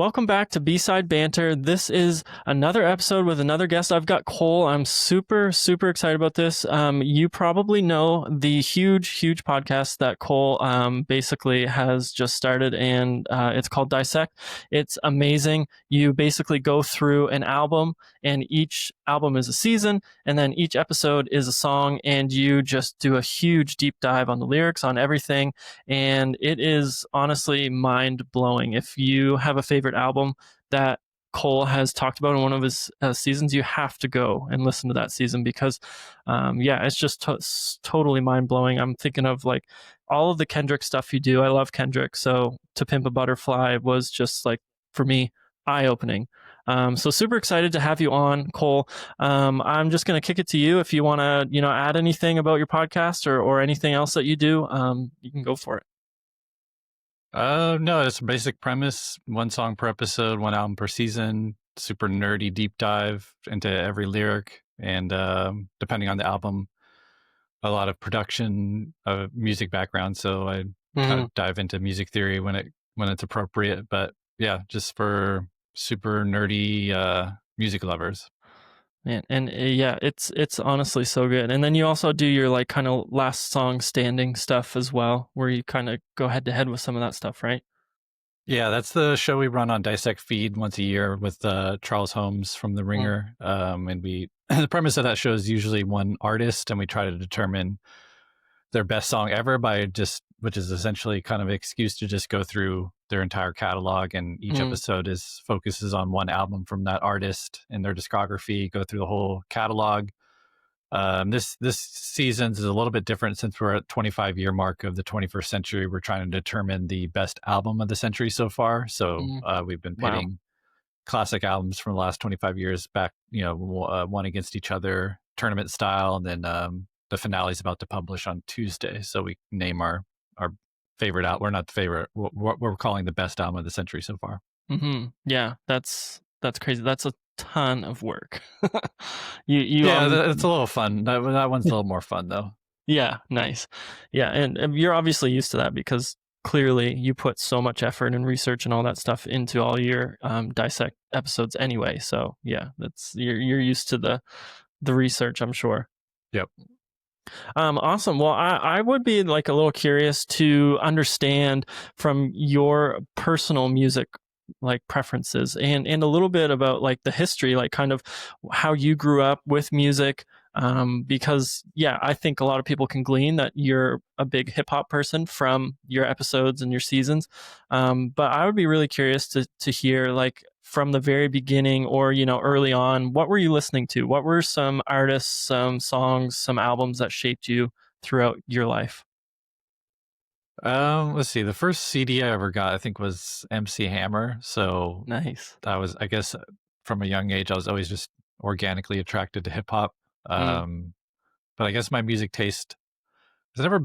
Welcome back to B-Side Banter. This is another episode with another guest. I've got Cole. I'm super, super excited about this. You probably know the huge podcast that Cole basically has just started, and it's called Dissect. It's amazing. You basically go through an album, and each album is a season, and then each episode is a song, and you just do a huge deep dive on the lyrics, on everything, and it is honestly mind-blowing. If you have a favorite album that Cole has talked about in one of his seasons, you have to go and listen to that season because, it's just totally mind-blowing. I'm thinking of like all of the Kendrick stuff you do. I love Kendrick, so To Pimp a Butterfly was just like, for me, eye-opening. So super excited to have you on, Cole. I'm just going to kick it to you. If you want to, add anything about your podcast or anything else that you do, you can go for it. No, it's a basic premise. One song per episode, one album per season, super nerdy deep dive into every lyric. And depending on the album, a lot of production, music background. So I kind of dive into music theory when it's appropriate. But yeah, just for super nerdy music lovers. Man, and it's honestly so good. And then you also do your like kind of last song standing stuff as well, where you kind of go head to head with some of that stuff, right? Yeah, that's the show we run on Dissect Feed once a year with Charles Holmes from The Ringer. And the premise of that show is usually one artist, and we try to determine their best song ever which is essentially kind of an excuse to just go through their entire catalog, and each episode focuses on one album from that artist and their discography, go through the whole catalog. This season's is a little bit different since we're at 25-year mark of the 21st century. We're trying to determine the best album of the century so far. So we've been pitting classic albums from the last 25 years back, one against each other, tournament style, and then the finale is about to publish on Tuesday. So we name our favorite album. We're not the favorite. What we're calling the best album of the century so far. Yeah, that's crazy. That's a ton of work. It's a little fun. That one's a little more fun though. Yeah, nice. Yeah, and you're obviously used to that because clearly you put so much effort and research and all that stuff into all your Dissect episodes anyway. So yeah, you're used to the research, I'm sure. Yep. Awesome. Well, I would be like a little curious to understand from your personal music like preferences and a little bit about like the history, like kind of how you grew up with music. Because I think a lot of people can glean that you're a big hip hop person from your episodes and your seasons. But I would be really curious to hear like from the very beginning or, early on, what were you listening to? What were some artists, some songs, some albums that shaped you throughout your life? Let's see. The first CD I ever got, I think, was MC Hammer. So nice. That was, I guess, from a young age, I was always just organically attracted to hip hop. But I guess my music taste has never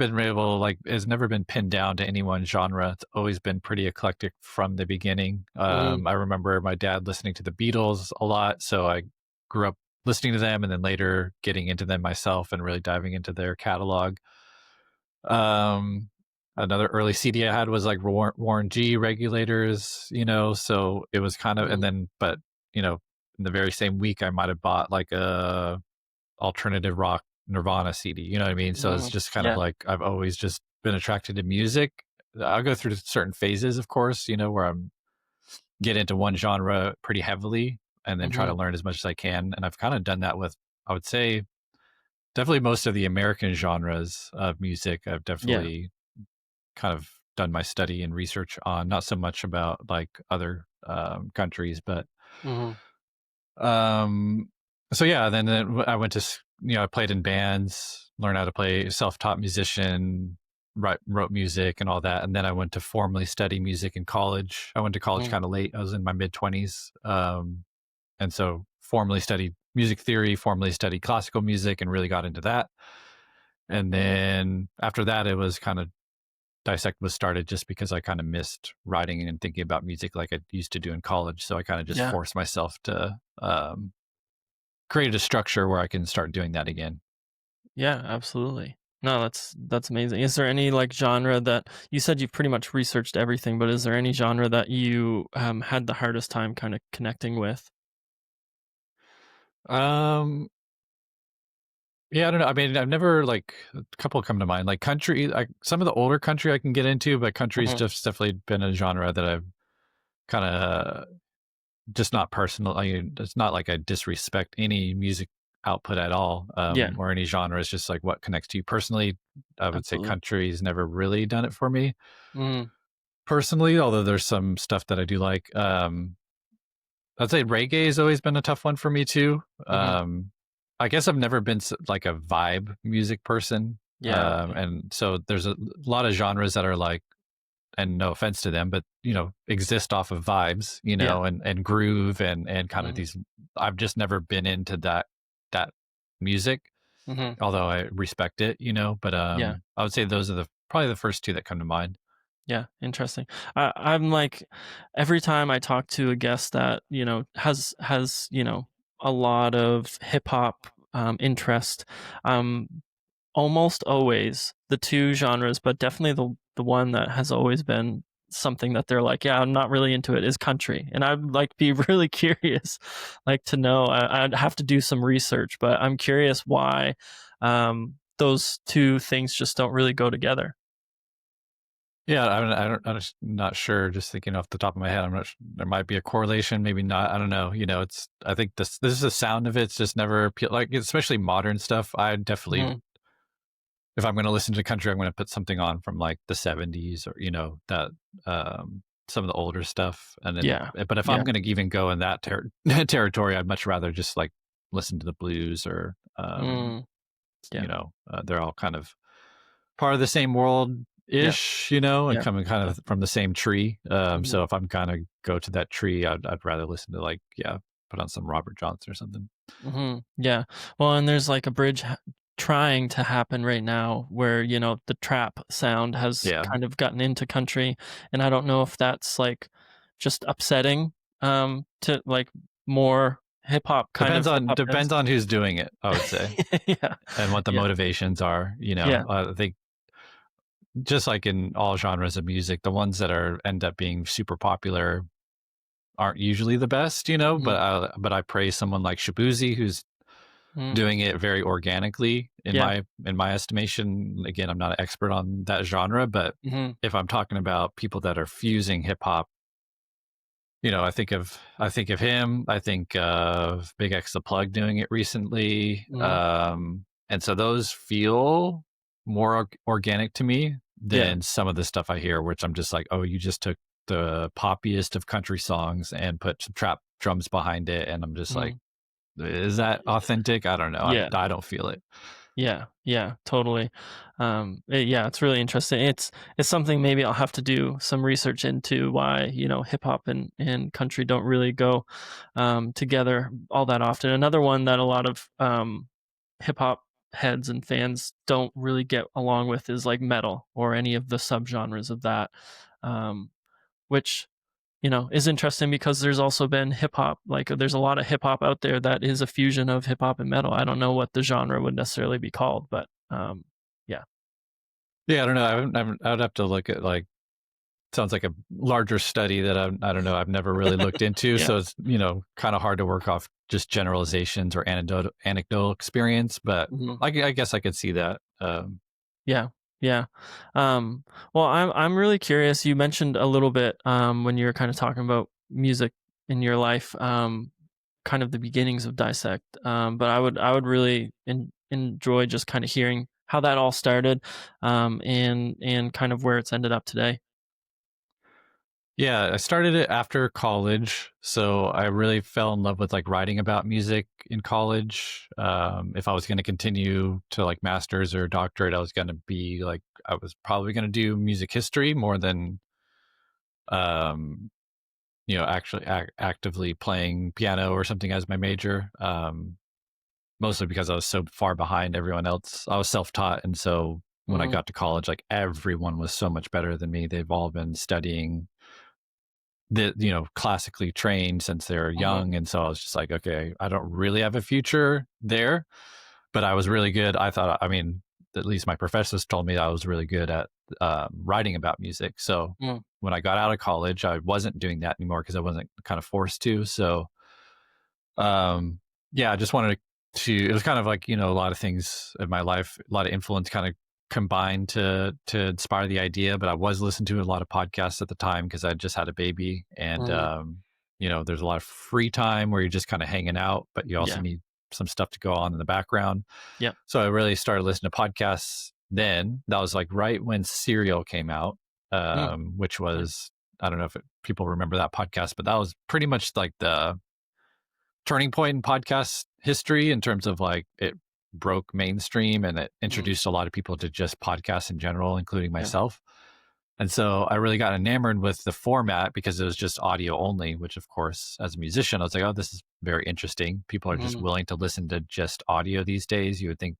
been pinned down to any one genre. It's always been pretty eclectic from the beginning. I remember my dad listening to the Beatles a lot, so I grew up listening to them and then later getting into them myself and really diving into their catalog. Another early CD I had was like Warren G Regulators, so it was kind of, and then, but, in the very same week I might've bought like a alternative rock Nirvana CD, you know what I mean? So it's just kind of like, I've always just been attracted to music. I'll go through certain phases, of course, where I'm get into one genre pretty heavily and then try to learn as much as I can. And I've kind of done that with, I would say, definitely most of the American genres of music. I've definitely kind of done my study and research on, not so much about like other countries, but so yeah, then I went to, I played in bands, learned how to play, self-taught musician, wrote music and all that. And then I went to formally study music in college. I went to college kind of late. I was in my mid-20s. And so formally studied music theory, formally studied classical music and really got into that. And then after that, it was kind of, Dissect was started just because I kind of missed writing and thinking about music like I used to do in college. So I kind of just forced myself to create a structure where I can start doing that again. Yeah, absolutely. No, that's amazing. Is there any, like, genre that you said you've pretty much researched everything, but is there any genre that you, had the hardest time kinda connecting with? Um, yeah, I don't know. I mean, I've never like a couple come to mind. Like country, like some of the older country I can get into, but country's Mhm. just definitely been a genre that I've kind of just not personal. I mean, it's not like I disrespect any music output at all, Yeah, or any genre. It's just like what connects to you personally. I would say absolutely. country's never really done it for me Mhm, personally, although there's some stuff that I do like. I'd say reggae has always been a tough one for me too. mhm. I guess I've never been like a vibe music person, Yeah, okay. and so there's a lot of genres that are like, and no offense to them, but exist off of vibes, Yeah. and groove and kind of Mhm, these. I've just never been into that music, mhm. although I respect it, But Yeah. I would say those are the probably the first two that come to mind. Yeah, interesting. I'm like, every time I talk to a guest that has a lot of hip hop interest, almost always the two genres, but definitely the one that has always been something that they're like, yeah, I'm not really into it is country, and I'd like be really curious, like to know. I'd have to do some research, but I'm curious why those two things just don't really go together. Yeah, I'm just not sure. Just thinking off the top of my head, I'm not. There might be a correlation, maybe not. I don't know. It's. I think this is the sound of it's just never appeal. Like especially modern stuff. I definitely, Mhm. if I'm going to listen to country, I'm going to put something on from like the '70s or that some of the older stuff. And then, Yeah. but if I'm Yeah. going to even go in that territory, I'd much rather just like listen to the blues or Mm, yeah. they're all kind of part of the same world Yeah. ish, and Yeah. coming kind Yeah. of from the same tree. Mhm. So if I'm kind of go to that tree, I'd rather listen to like, yeah, put on some Robert Johnson or something. Mhm. Yeah. Well, and there's like a bridge trying to happen right now where, the trap sound has Yeah. kind of gotten into country, and I don't know if that's like just upsetting to like more hip hop heads. Depends on who's doing it, I would say, Yeah. and what the Yeah. motivations are, Yeah. I think just like in all genres of music, the ones that are end up being super popular aren't usually the best, Mhm. but I praise someone like Shabuzi who's Mhm. doing it very organically Yeah. in my estimation. Again, I'm not an expert on that genre, but Mhm. if I'm talking about people that are fusing hip hop, I think of him. I think of Big X the Plug doing it recently, Mhm. and so those feel more organic to me Yeah. than some of the stuff I hear, which I'm just like, oh, you just took the poppiest of country songs and put some trap drums behind it, and I'm just like, Mhm. is that authentic? I don't know. Yeah. I don't feel it. Yeah, yeah, totally. Yeah, it's really interesting. It's something maybe I'll have to do some research into why hip hop and country don't really go together all that often. Another one that a lot of hip hop heads and fans don't really get along with is like metal or any of the subgenres of that, which is interesting because there's also been hip hop. Like, there's a lot of hip hop out there that is a fusion of hip hop and metal. I don't know what the genre would necessarily be called, but yeah, Yeah, I don't know. I would have to look at like sounds like a larger study that I don't know. I've never really looked into, yeah, so it's kind of hard to work off just generalizations or anecdotal experience. But mhm, I guess I could see that. yeah, yeah. Um, well, I'm really curious. You mentioned a little bit when you were kind of talking about music in your life, kind of the beginnings of Dissect. But I would really enjoy just kind of hearing how that all started, and kind of where it's ended up today. Yeah, I started it after college, so I really fell in love with like writing about music in college. If I was going to continue to like master's or doctorate, I was going to be like I was probably going to do music history more than um, actually actively playing piano or something as my major. Mostly because I was so far behind everyone else. I was self-taught, and so when I Mhm, got to college, like everyone was so much better than me. They've all been studying the classically trained since they're mhm, young, and so I was just like, okay, I don't really have a future there, but I was really good. I thought, I mean, at least my professors told me I was really good at writing about music. So Mm. when I got out of college, I wasn't doing that anymore because I wasn't kind of forced to. So yeah, I just wanted to, it was kind of like, a lot of things in my life, a lot of influence kind of combined to inspire the idea. But I was listening to a lot of podcasts at the time because I just had a baby, and Mm. there's a lot of free time where you're just kind of hanging out, but you also Yeah. need some stuff to go on in the background. Yeah. So I really started listening to podcasts then. That was like right when Serial came out, Mm. which was, I don't know if people remember that podcast, but that was pretty much like the turning point in podcast history in terms of like it broke mainstream and it Mm. introduced a lot of people to just podcasts in general, including Yeah. myself. And so I really got enamored with the format because it was just audio only, which of course, as a musician, I was like, oh, this is very interesting. People are just Mm. willing to listen to just audio these days. You would think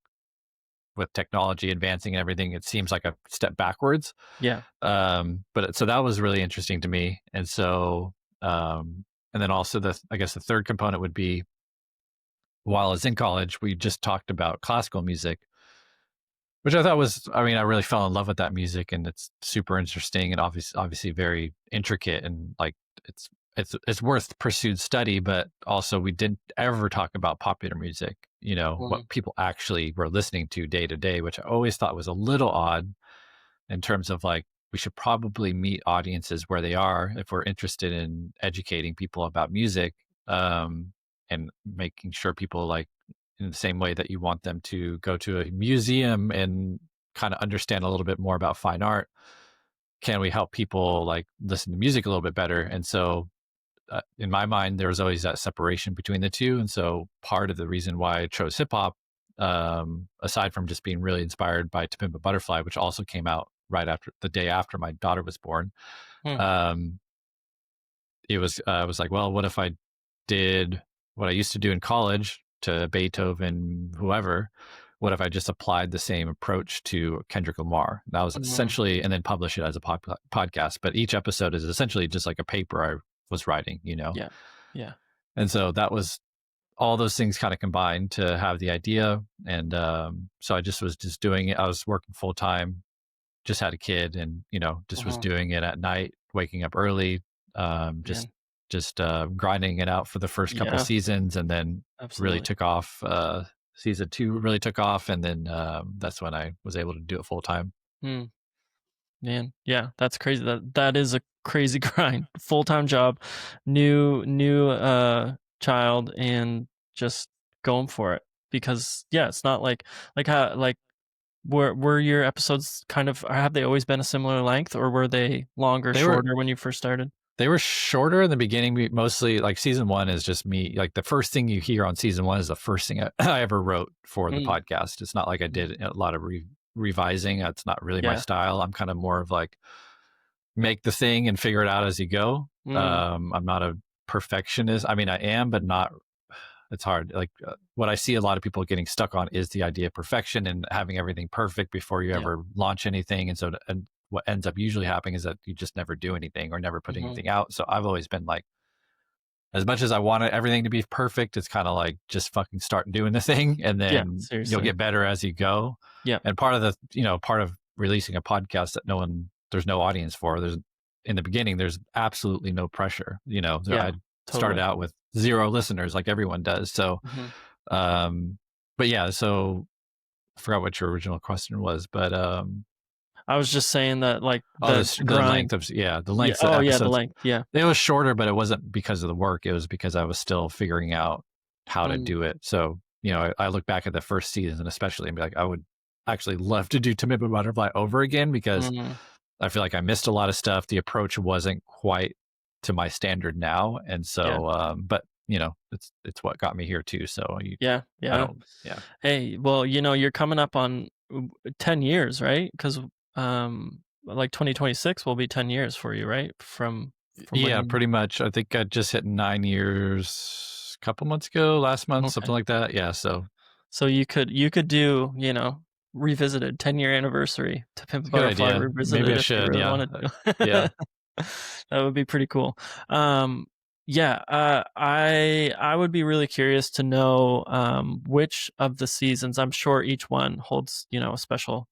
with technology advancing and everything, it seems like a step backwards. Yeah. But so that was really interesting to me. And so, and then also I guess the third component would be, while I was in college, we just talked about classical music, which I thought was, I mean, I really fell in love with that music, and it's super interesting and obviously very intricate, and like it's it's worth pursued study. But also, we didn't ever talk about popular music, Mm. what people actually were listening to day to day, which I always thought was a little odd in terms of like, we should probably meet audiences where they are if we're interested in educating people about music, and making sure people, like, in the same way that you want them to go to a museum and kind of understand a little bit more about fine art, can we help people like listen to music a little bit better? And so in my mind, there was always that separation between the two. And so part of the reason why I chose hip hop, aside from just being really inspired by To Pimp a Butterfly, which also came out right after the day after my daughter was born, Mm. um, it was I was like, well, what if I did what I used to do in college to Beethoven, whoever? What if I just applied the same approach to Kendrick Lamar? That was Mm. essentially, and then publish it as a podcast. But each episode is essentially just like a paper I was writing, Yeah. Yeah. And so that was all those things kind of combined to have the idea. And so I just was just doing it. I was working full time, just had a kid, and just was Mhm. doing it at night, waking up early, Man. just grinding it out for the first couple Yeah. seasons, and then really Absolutely. took off. Season 2 really took off, and then that's when I was able to do it full time. Mm. Man. Yeah. That's crazy. That is a crazy grind. Full-time job, new child, and just going for it. Because yeah, it's not like how like were your episodes kind of, have they always been a similar length, or were they longer, They were shorter when you first started? They were shorter in the beginning. Mostly, like, season 1 is just me. Like, the first thing you hear on season 1 is the first thing I ever wrote for the Mm. podcast. It's not like I did a lot of revising. That's not really my Yeah. style. I'm kind of more of like, make the thing and figure it out as you go. Mm. I'm not a perfectionist. I mean, I am, but not. It's hard. Like, what I see a lot of people getting stuck on is the idea of perfection and having everything perfect before you Yeah. ever launch anything. And so, and what ends up usually happening is that you just never do anything or never put Mhm. anything out. So I've always been like, as much as I wanted everything to be perfect, it's kind of like, just fucking start doing the thing, and Yeah, then you'll seriously. get better as you go. Yeah. And part of releasing a podcast that there's no audience for, in the beginning, there's absolutely no pressure. Yeah. I started Totally. out with 0 listeners like everyone does. So, Mhm. um, but yeah, so I forgot what your original question was, but, I was just saying that, like, oh, the the length grind. of, yeah, the Yeah. lengths of Oh, yeah, the episodes. length. Yeah. It was shorter, but it wasn't because of the work. It was because I was still figuring out how to Mm. do it. So, I look back at the first season, especially, and be like, I would actually love to do To Pimp a Butterfly over again, because Mhm. I feel like I missed a lot of stuff. The approach wasn't quite to my standard now. And Yeah. so, but it's what got me here too. So Yeah. I Yeah. don't, yeah. Hey, well, you're coming up on 10 years, right? Because like 2026 will be 10 years for you, right? From when Yeah, you. pretty much. I think I just hit 9 years a couple months ago, last month, Okay. something like that. Yeah. So So you could do, revisited 10-year anniversary to Pimp a it's a good Butterfly idea. Maybe I revisited if you should. really Yeah. wanted to. Yeah. That would be pretty cool. Um, Yeah, I would be really curious to know which of the seasons. I'm sure each one holds, a special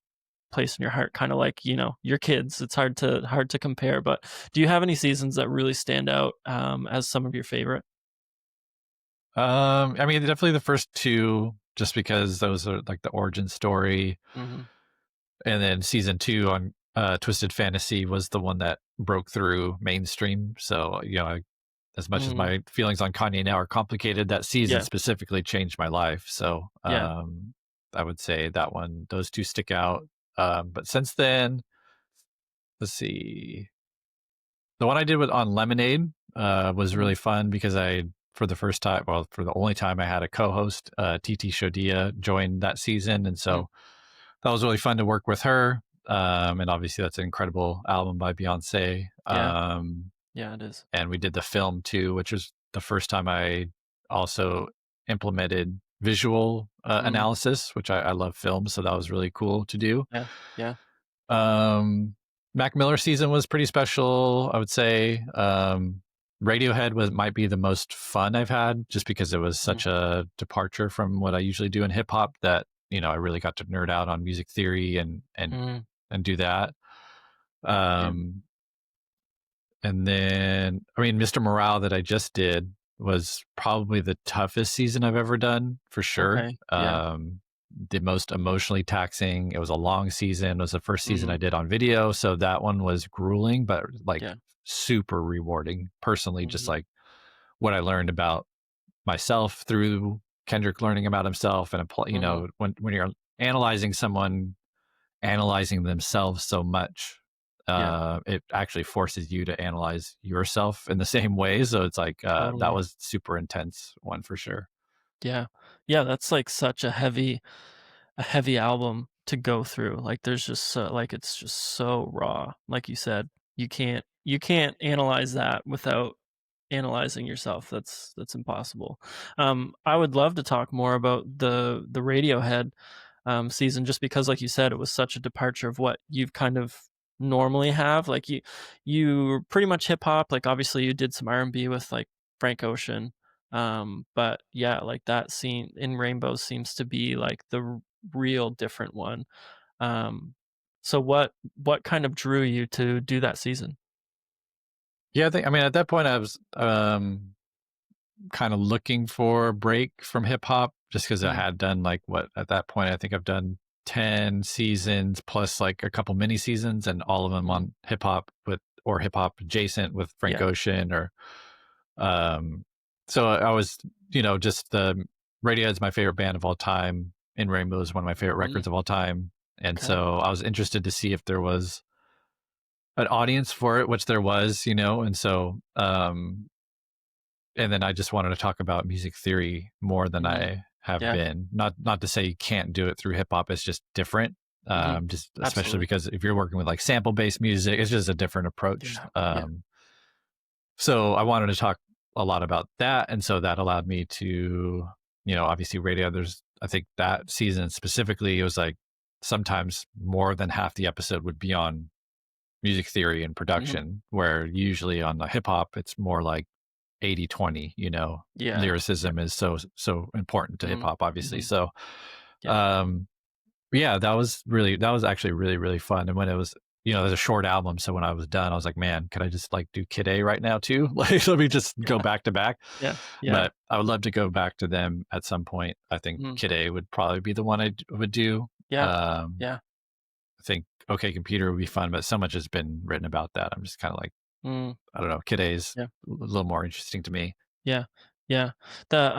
place in your heart, kind of like, your kids. It's hard to compare, but do you have any seasons that really stand out as some of your favorite? I mean, definitely the first two, just because those are like the origin story, Mhm. and then season two on Twisted Fantasy was the one that broke through mainstream. So as much as Mm, my feelings on Kanye now are complicated, that season yeah, specifically changed my life. So yeah. I would say that one, those two stick out. But since then, let's see. The one I did with on Lemonade was Mhm, really fun because for the first time, well, for the only time I had a co-host, TT Shodia joined that season. And mm, so that was really fun to work with her. And obviously that's an incredible album by Beyonce. yeah, yeah, it is. And we did the film too, which was the first time I also implemented visual Mm, analysis, which I love film. So that was really cool to do. yeah, yeah. Um, Mac Miller season was pretty special, I would say. Radiohead might be the most fun I've had, just because it was Mm, such a departure from what I usually do in hip hop that I really got to nerd out on music theory mm, and do that. yeah, Um, and then I mean, Mr. Morale that I just did was probably the toughest season I've ever done for sure. okay, yeah, The most emotionally taxing. It was a long season. It was the first season I mhm, did on video, so that one was grueling, but like yeah, super rewarding personally. Just mhm, like what I learned about myself through Kendrick learning about himself, and apply, mhm, when you're analyzing someone, analyzing themselves so much, yeah, it actually forces you to analyze yourself in the same way. So it's like that totally. was super intense one for sure. Yeah. Yeah, that's, like, such a heavy album to go through. Like, there's just like, it's just so raw. Like you said, you can't analyze that without analyzing yourself. That's impossible. I would love to talk more about the Radiohead season, just because, like you said, it was such a departure of what you've kind of normally have. Like you were pretty much hip hop. Like obviously you did some R&B with like Frank Ocean, but yeah, like that scene in Rainbows seems to be like the real different one. Um, so what kind of drew you to do that season? Yeah, I mean, at that point, I was kind of looking for a break from hip hop, just because I Mm, had done like what at that point I think I've done 10 seasons plus like a couple mini seasons, and all of them mm, on hip hop or hip hop adjacent with Frank yeah. Ocean or um. So I was just the Radiohead's my favorite band of all time. In Rainbow is one of my favorite Mm, records of all time, and okay. so I was interested to see if there was an audience for it, which there was, and so and then I just wanted to talk about music theory more than Mm, I have yeah. been. Not to say you can't do it through hip hop. It's just different. Hmm. Just especially Absolutely. because if you're working with like sample based music, it's just a different approach. Yeah. Yeah. So I wanted to talk a lot about that, and so that allowed me to, obviously radio. I think that season specifically, it was like sometimes more than half the episode would be on music theory and Hmm. production, where usually on the hip hop, it's more like 80-20. Yeah. Yeah. Lyricism is so important to hip Mm, hop, obviously. hmm. So, Yeah. um, yeah, that was actually really, really fun. And when it was, there's a short album. So when I was done, I was like, man, could I just like do Kid A right now too? Like, let me just go Yeah. back to back. Yeah. Yeah. But I would love to go back to them at some point. I think Mm, Kid A would probably be the one I would do. yeah. Um, Yeah. I think OK Computer would be fun, but so much has been written about that. I'm just kind of like, Mm, I don't know. Kid A is yeah. a little more interesting to me. Yeah. Yeah. The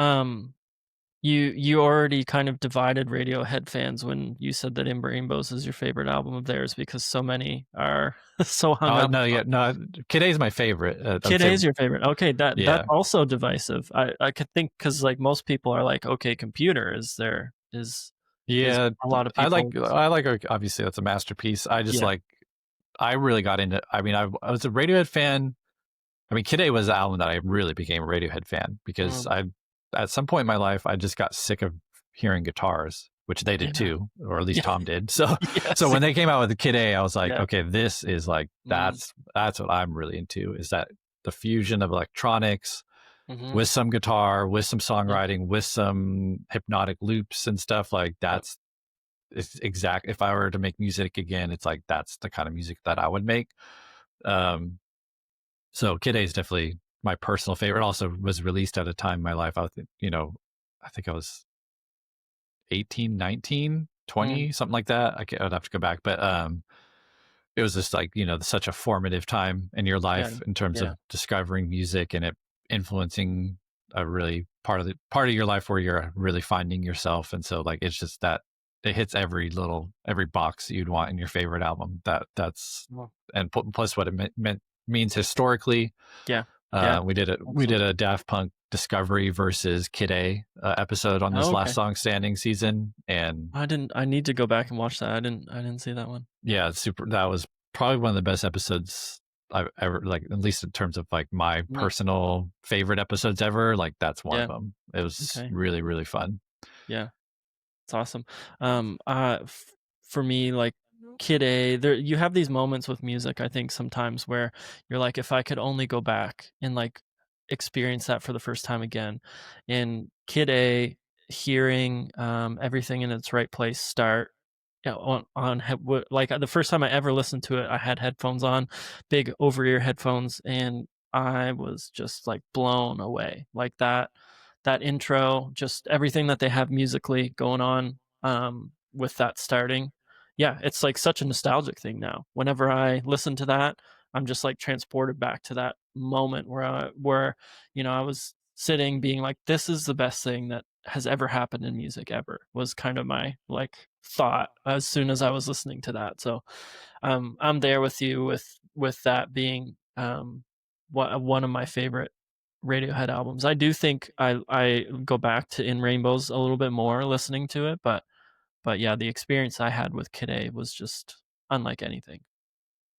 you already kind of divided Radiohead fans when you said that In Rainbows is your favorite album of theirs, because so many are so hung Oh up no, on yeah, no. Kid A is my favorite. I would Kid A say, is your favorite. Okay, that's yeah, also divisive. I could think, because like most people are like, okay, Computer is yeah. a lot of people. I like. Obviously, that's a masterpiece. I just Yeah. like. I really got into. I mean, I was a Radiohead fan. I mean, Kid A was the album that I really became a Radiohead fan because Mm, at some point in my life, I just got sick of hearing guitars, which they did yeah. too, or at least Yeah. Tom did. So, so Yes. when they came out with the Kid A, I was like, Yeah. okay, this is like Mm, that's what I'm really into. Is that the fusion of electronics, Mm-hmm. with some guitar, with some Yep. songwriting, with some hypnotic loops and stuff. Like Yep. that's it's exact. If I were to make music again, it's like that's the kind of music that I would make. Um, so Kid A is definitely my personal favorite. It also was released at a time in my life. I think I was 18, 19, Mm. 20, something like that. I'd have to go back, but it was just like, such a formative time in your Yeah. life in terms Yeah. of discovering music and it influencing a really part of your life where you're really finding yourself. And so like it's just that it hits every box that you'd want in your favorite album. That's Well, and plus what it means historically. yeah. Yeah. We did Absolutely. a Daft Punk Discovery versus Kid A episode on this Oh, Last okay. Song Standing season, and I need to go back and watch that. I didn't see that one. yeah, it's super. That was probably one of the best episodes I've ever, like, at least in terms of like my Mm. personal favorite episodes ever. Like that's one of Yeah. them. It was Okay. really really fun. Yeah. It's awesome. For me, like Kid A, there you have these moments with music. I think sometimes where you're like, if I could only go back and like experience that for the first time again. In Kid A, hearing everything in its right place start. Yeah, like the first time I ever listened to it, I had headphones on, big over ear headphones, and I was just like blown away. Like that intro, just everything that they have musically going on with that starting. Yeah, it's like such a nostalgic thing now. Whenever I listen to that, I'm just like transported back to that moment where I was sitting being like, this is the best thing that has ever happened in music ever, was kind of my like thought as soon as I was listening to that. So I'm there with you with that being one of my favorite Radiohead albums. I do think I go back to In Rainbows a little bit more listening to it, but yeah, the experience I had with Kid A was just unlike anything.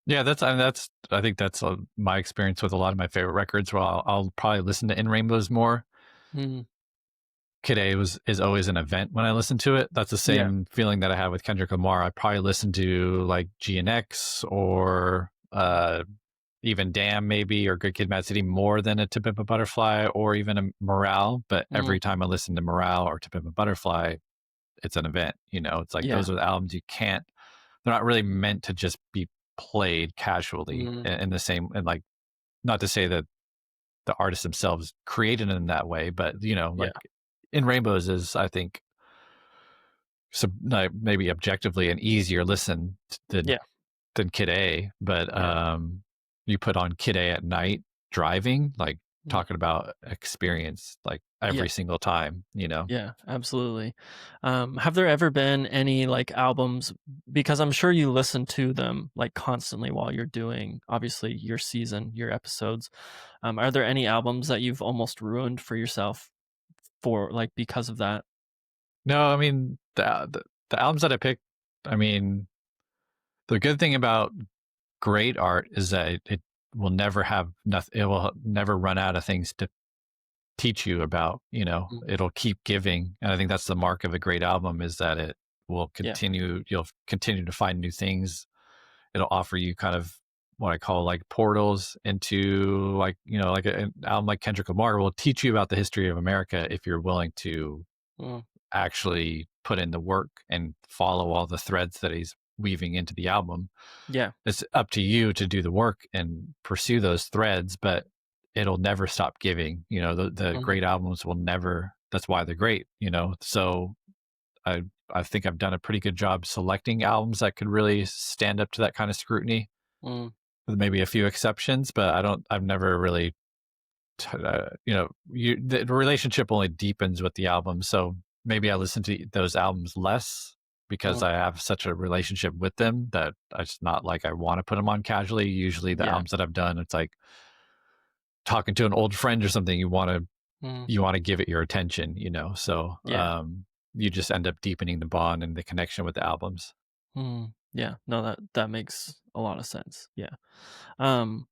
Yeah, that's I think that's my experience with a lot of my favorite records. Where I'll probably listen to In Rainbows more. Mm, Kid A is always an event when I listen to it. That's the yeah. same feeling that I have with Kendrick Lamar. I probably listen to like GNX or even Damn maybe, or Good Kid, Mad City more than a To Pimp a Butterfly or even a Morale. But Mm, every time I listen to Morale or To Pimp a Butterfly, it's an event. It's like yeah. those are the albums you can't. They're not really meant to just be played casually Mm, in the same, and like, not to say that the artists themselves created it in that way, but yeah. like In Rainbows is, I think, like, maybe objectively an easier listen than Yeah. Kid A, but Yeah. you put on Kid A at night driving, like Mm, talking about experience, like yeah. every single time. Yeah, absolutely. Have there ever been any like albums, because I'm sure you listen to them like constantly while you're doing obviously your season, your episodes. Are there any albums that you've almost ruined for yourself for like because of that? No, I mean the albums that I picked. I mean, the good thing about great art is that it will never have nothing. It will never run out of things to teach you about. Mm, It'll keep giving, and I think that's the mark of a great album, is that it will yeah. continue. You'll continue to find new things. It'll offer you kind of what I call like portals into, like, like an album like Kendrick Lamar will teach you about the history of America if you're willing to Mm, actually put in the work and follow all the threads that he's weaving into the album. yeah. It's up to you to do the work and pursue those threads, but it'll never stop giving. The Mm, great albums will never. That's why they're great. So I I think I've done a pretty good job selecting albums that could really stand up to that kind of scrutiny, mm, with maybe a few exceptions. But I've never really, the relationship only deepens with the album. So maybe I listen to those albums less because mm, I have such a relationship with them that it's not like I want to put them on casually. Usually the yeah. albums that I've done, it's like talking to an old friend or something. Mm, You want to give it your attention. So yeah. you just end up deepening the bond and the connection with the albums. Yeah. No, that makes a lot of sense. Yeah. Um,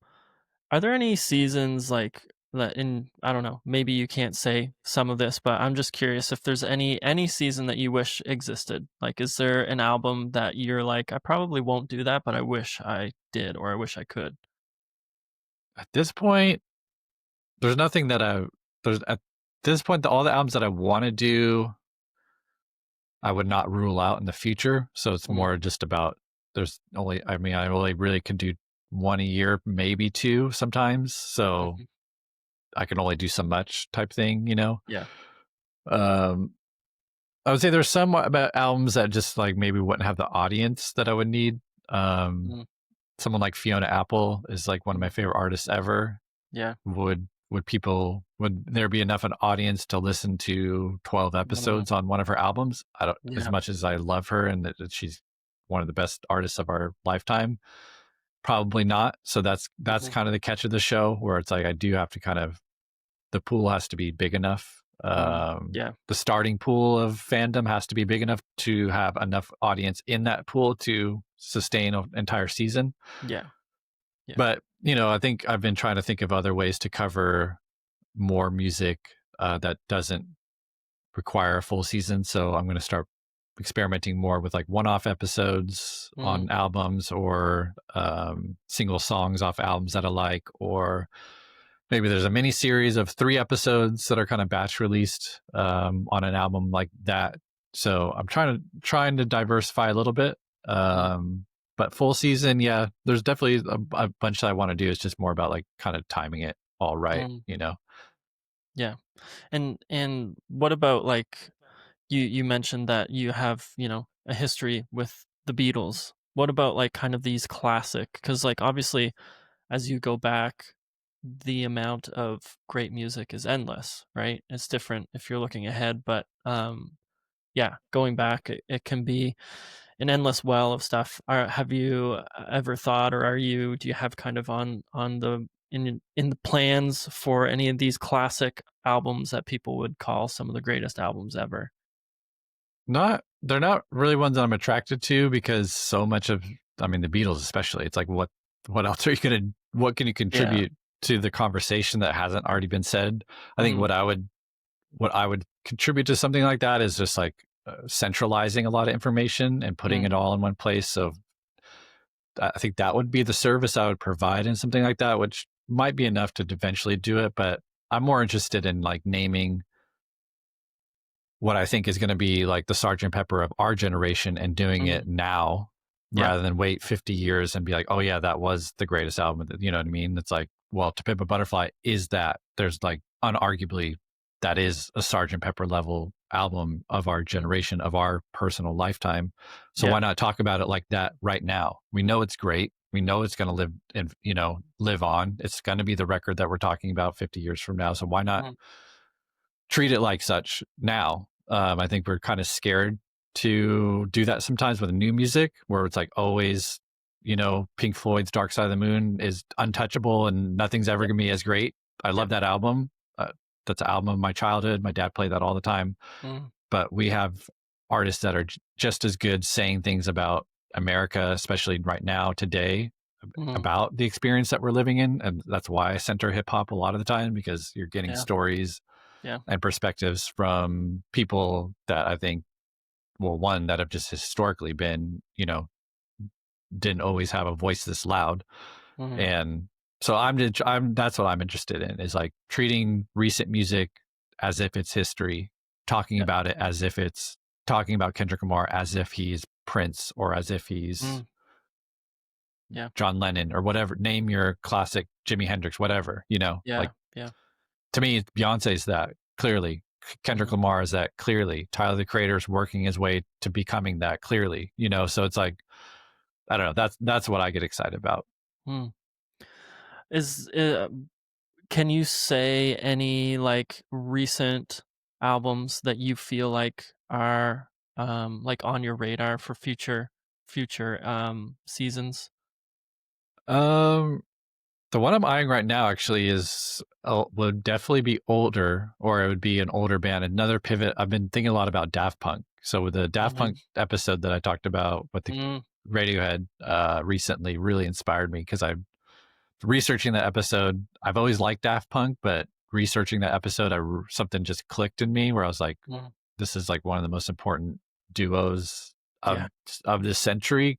Are there any seasons like that in, I don't know, maybe you can't say some of this, but I'm just curious if there's any season that you wish existed. Like is there an album that you're like, I probably won't do that, but I wish I did or I wish I could? At this point, there's nothing that there's at this point all the albums that I want to do, I would not rule out in the future. So it's more just about there's only I only really can do one a year, maybe two sometimes. So I can only do so much type thing, you know. Yeah. I would say there's some about albums that just like maybe wouldn't have the audience that I would need. Someone like Fiona Apple is like one of my favorite artists ever. Yeah. Would there be enough an audience to listen to 12 episodes on one of her albums? I don't. As much as I love her and that she's one of the best artists of our lifetime, probably not. So that's kind of the catch of the show, where it's like I do have to kind of, the pool has to be big enough. The starting pool of fandom has to be big enough to have enough audience in that pool to sustain an entire season. Yeah. But, you know, I think I've been trying to think of other ways to cover more music that doesn't require a full season. So I'm going to start experimenting more with like one-off episodes on albums, or single songs off albums that I like, or maybe there's a mini series of 3 episodes that are kind of batch released on an album like that. So I'm trying to diversify a little bit. But full season, yeah, there's definitely a bunch that I want to do. It's just more about like kind of timing it all right, you know? Yeah. And what about like, you mentioned that you have, you know, a history with the Beatles. What about like kind of these classic? Because like obviously, as you go back, the amount of great music is endless, right? It's different if you're looking ahead, but yeah, going back, it can be an endless well of stuff. Have you ever thought, or do you have kind of on the in the plans for any of these classic albums that people would call some of the greatest albums ever? They're not really ones that I'm attracted to, because so much of, I mean, the Beatles especially, it's like what else are you gonna, what can you contribute to the conversation that hasn't already been said? I think what I would contribute to something like that is just like centralizing a lot of information and putting it all in one place. So I think that would be the service I would provide in something like that, which might be enough to eventually do it. But I'm more interested in like naming what I think is going to be like the Sergeant Pepper of our generation and doing it now, rather than wait 50 years and be like, oh yeah, that was the greatest album. You know what I mean? It's like, well, To Pimp a Butterfly is that. There's like unarguably that is a Sergeant Pepper level album of our generation, of our personal lifetime. So why not talk about it like that right now? We know it's great. We know it's going to live and, you know, live on. It's going to be the record that we're talking about 50 years from now. So why not treat it like such now? I think we're kind of scared to do that sometimes with new music, where it's like always, you know, Pink Floyd's Dark Side of the Moon is untouchable and nothing's ever going to be as great. I love that album. That's an album of my childhood. My dad played that all the time. But we have artists that are just as good saying things about America, especially right now, today, about the experience that we're living in. And that's why I center hip hop a lot of the time, because you're getting stories and perspectives from people that I think, well, one, that have just historically been, you know, didn't always have a voice this loud. And so that's what I'm interested in, is like treating recent music as if it's history, talking about it as if it's talking about Kendrick Lamar as if he's Prince, or as if he's John Lennon, or whatever. Name your classic, Jimi Hendrix, whatever, you know. Like, to me, Beyonce's that, clearly. Kendrick Lamar is that, clearly. Tyler the Creator's working his way to becoming that, clearly, you know. So it's like, I don't know, that's what I get excited about. Is can you say any like recent albums that you feel like are like on your radar for future seasons? The one I'm eyeing right now actually would definitely be older, or it would be an older band. Another pivot. I've been thinking a lot about Daft Punk. So with the Daft Punk episode that I talked about with the Radiohead recently really inspired me, because I'm researching that episode. I've always liked Daft Punk, but researching that episode, something just clicked in me, where I was like, this is like one of the most important duos of this century.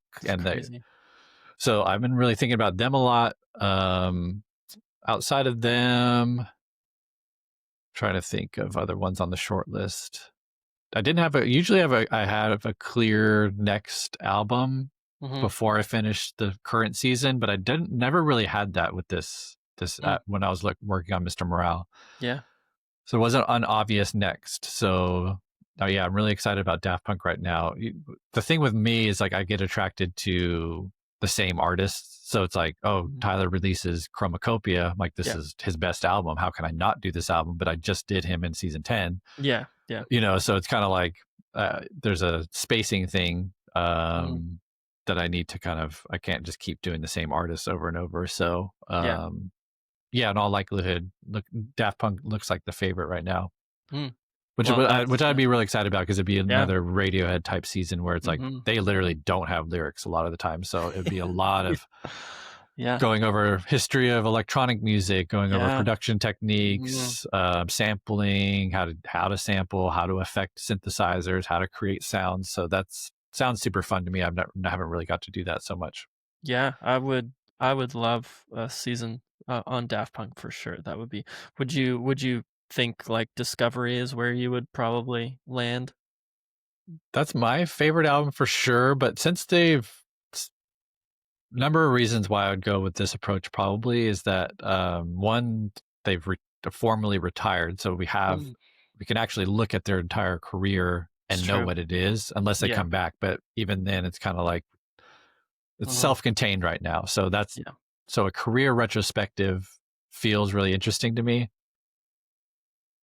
So I've been really thinking about them a lot. Outside of them, trying to think of other ones on the short list. I didn't have a usually have a I have a clear next album Mm-hmm. before I finished the current season, but I didn't never really had that with this Mm. when I was working on Mr. Morale. Yeah. So it wasn't an obvious next. So yeah, I'm really excited about Daft Punk right now. The thing with me is like I get attracted to the same artists. So it's like, oh, Mhm. Tyler releases Chromacopia. I'm like, this Yeah. is his best album. How can I not do this album? But I just did him in season 10. Yeah. Yeah. So it's kind of like there's a spacing thing Mhm. that I need to I can't just keep doing the same artists over and over. So Yeah. yeah, in all likelihood, Daft Punk looks like the favorite right now, Mm. which Well, which I'd be really excited about because it'd be yeah. another Radiohead type season where it's like Mm-hmm. they literally don't have lyrics a lot of the time, so it'd be a lot of Yeah. going over history of electronic music, going over Yeah. production Mhm. techniques, sampling, how to sample, how to affect synthesizers, how to create sounds. So that's sounds super fun to me. I haven't really got to do that so much. Yeah, I would love a season on Daft Punk for sure. That would be. Would you think like Discovery is where you would probably land? That's my favorite album for sure. But since number of reasons why I would go with this approach probably is that one, they've formally retired, so we Mm, can actually look at their entire career it's and know true. what it is, unless they Yeah. come back. But even then, it's kind of like it's Mhm. self-contained right now. Yeah. So a career retrospective feels really interesting to me,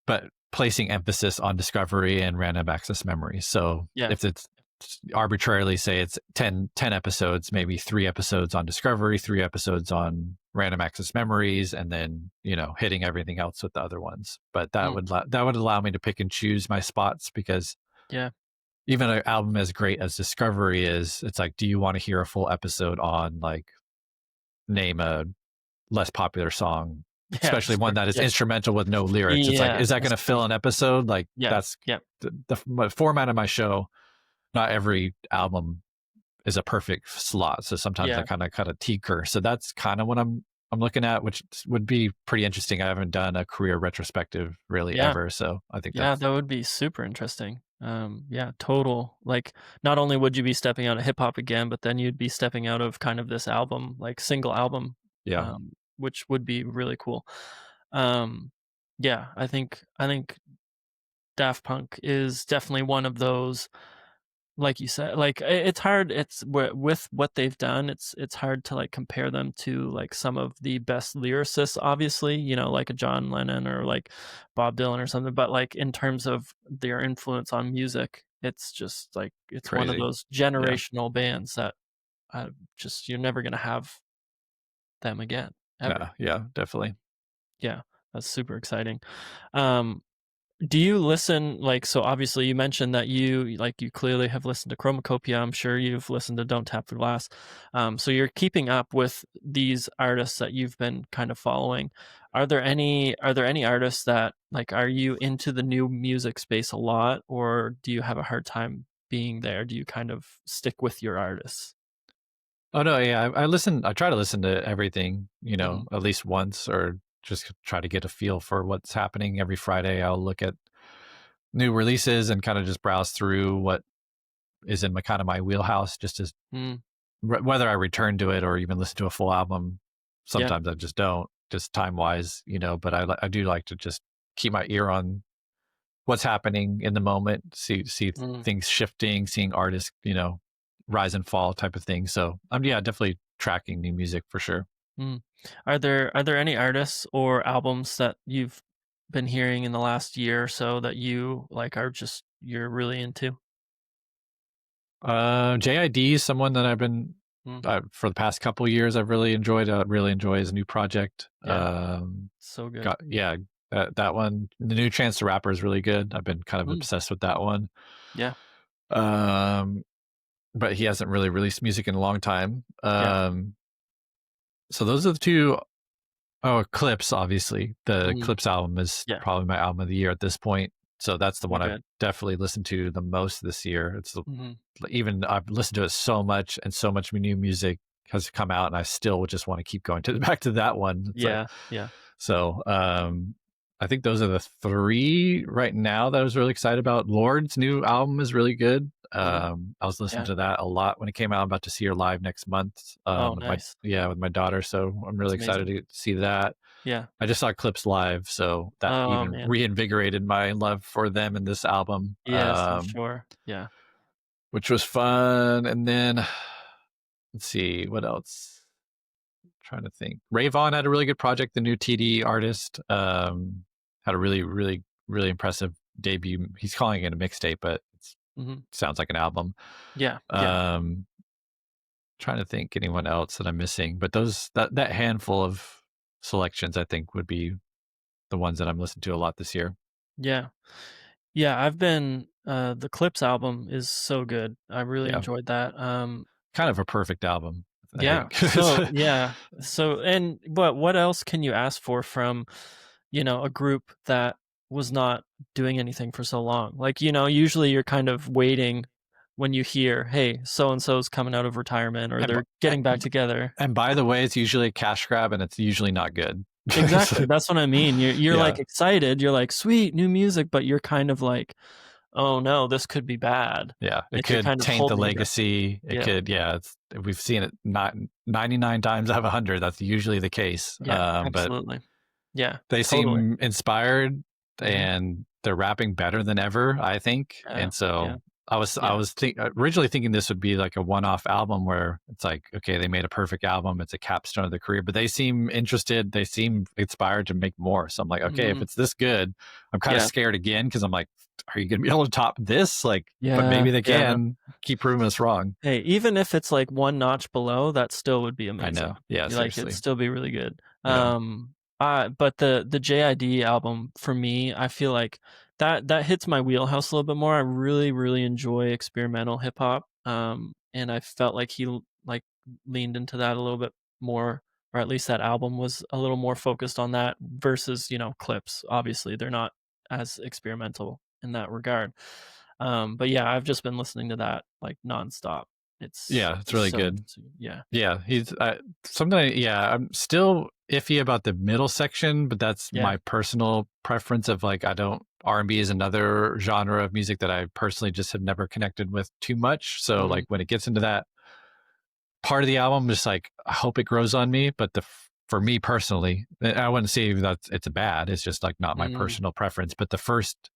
but placing emphasis on discovery and random access memory. So Yeah. if it's arbitrarily say it's 10 episodes, maybe 3 episodes on discovery, 3 episodes on random access memories, and then, hitting everything else with the other ones. But Mm, that would allow me to pick and choose my spots because yeah. even an album as great as Discovery is, it's like, do you want to hear a full episode on like name a less popular song, Yeah. especially one Sure. that is Yeah. instrumental with no lyrics? It's like, Yeah. is that going to fill Especially. an episode? Like Yeah. that's Yeah. the format of my show. Not every album is a perfect slot. So sometimes I Yeah. kind of cut a tinker. So that's kind of what I'm looking at, which would be pretty interesting. I haven't done a career retrospective really Yeah. ever. So I think Yeah. that's That would be super interesting. Yeah. Total. Like, not only would you be stepping out of hip hop again, but then you'd be stepping out of kind of this album, like single album, yeah. which would be really cool. Um, yeah, I think Daft Punk is definitely one of those, like you said, like it's hard. With what they've done, it's hard to like compare them to like some of the best lyricists, obviously, like a John Lennon or like Bob Dylan or something. But like in terms of their influence on music, it's just like it's one of Crazy. those Yeah. generational bands that just you're never gonna have them again ever. Yeah. Yeah. Definitely. Yeah, that's super exciting. Um, Do you listen like so obviously you mentioned that you clearly have listened to Chromacopia. I'm sure you've listened to Don't Tap the Glass. So you're keeping up with these artists that you've been kind of following. Are there any artists that like are you into the new music space a lot, or do you have a hard time being there? Do you kind of stick with your artists? Oh no. Yeah. I try to listen to everything, Hmm. at least once or just try to get a feel for what's happening every Friday. I'll look at new releases and kind of just browse through what is in my kind of my wheelhouse just as Mm, whether I return to it or even listen to a full album. yeah. Sometimes I just don't, just time wise, but I do like to just keep my ear on what's happening in the moment, see Mm, things shifting, seeing artists, rise and fall type of thing. So I'm yeah, definitely tracking new music for sure. mm. Are there any artists or albums that you've been hearing in the last year or so that you like are just you're really into? JID is someone that I've been Mm, for the past couple years. I've really enjoyed. Really enjoy his new project. yeah, so good. Got yeah, that one. The new Chance the Rapper is really good. I've been kind of Mm, obsessed with that one. yeah, Um, but he hasn't really released music in a long time. yeah, So those are the two. Oh, Eclipse, obviously. The mm, Eclipse album is yeah, probably my album of the year at this point. So that's the so one I've good. definitely listened to the most this year. Mhm, Even I've listened to it so much, and so much new music has come out, and I still would just want to keep going to back to that one. It's like yeah, yeah, so. I think those are the three right now that I was really excited about. Lord's new album is really good. Mhm. I was listening Yeah. to that a lot when it came out. I'm about to see her live next month. Oh, With nice. my daughter. So I'm That's really excited amazing. to see that. Yeah. I just saw Clips live, so that Oh, even man. reinvigorated my love for them and this album, Yes, I'm sure. Yeah. which was fun. And then let's see what else. Trying to think. Ray Vaughn had a really good project. The new TD artist had a really, really, really impressive debut. He's calling it a mixtape, but it Mhm. sounds like an album. Yeah. Yeah. Um, Trying to think anyone else that I'm missing, but that handful of selections I think would be the ones that I'm listening to a lot this year. Yeah. Yeah, I've been the Clips album is so good. I really Yeah, enjoyed that. kind of a perfect album, I Yeah. think. So, yeah. So, and but what else can you ask for from, a group that was not doing anything for so long? Like, usually you're kind of waiting when you hear, "Hey, so and so's coming out of retirement or and, they're getting back together." and by the way, it's usually a cash grab, and it's usually not good. Exactly. That's what I mean. You're Yeah, like excited. You're like, "Sweet, new music," but you're kind of like, "Oh no, this could be bad." yeah, it Like you're could kind of taint the holding your breath. legacy. It Yeah. could, yeah. We've seen it not 99 times out of 100. That's usually the case. Yeah, But absolutely. Yeah, they totally. seem inspired, Mhm. and they're rapping better than ever, I think. Yeah, And yeah, so I yeah. was originally thinking this would be like a one-off album where it's like, okay, they made a perfect album. It's a capstone of their career, but they seem interested. They seem inspired to make more. So I'm like, okay, if Mhm. it's this good, I'm kind of Yeah. scared again because I'm like, are you going to be able to top this? Like, but Yeah, maybe they yeah, no. can. Keep proving us wrong. Hey, even if it's, like, one notch below, that still would be I know. amazing. Yeah, You like, it'd seriously. still be really good. Yeah. But the JID album, for me, I feel like that hits my wheelhouse a little bit more. I really, really enjoy experimental hip hop, and I felt like he like, leaned into that a little bit more, or at least that album was a little more focused on that versus, Clips. Obviously, they're not as experimental in that regard. But yeah, I've just been listening to that like nonstop. It's Yeah, it's it's really so good. interesting. Yeah. Yeah, he's something. Yeah, I'm still iffy about the middle section, but that's Yeah. my personal preference. Of like, I don't R&B is another genre of music that I personally just have never connected with too much. So Mhm. like when it gets into that part of the album, just like I hope it grows on me. But for me personally, I wouldn't say that it's bad. It's just like not my Mhm. personal preference. But the first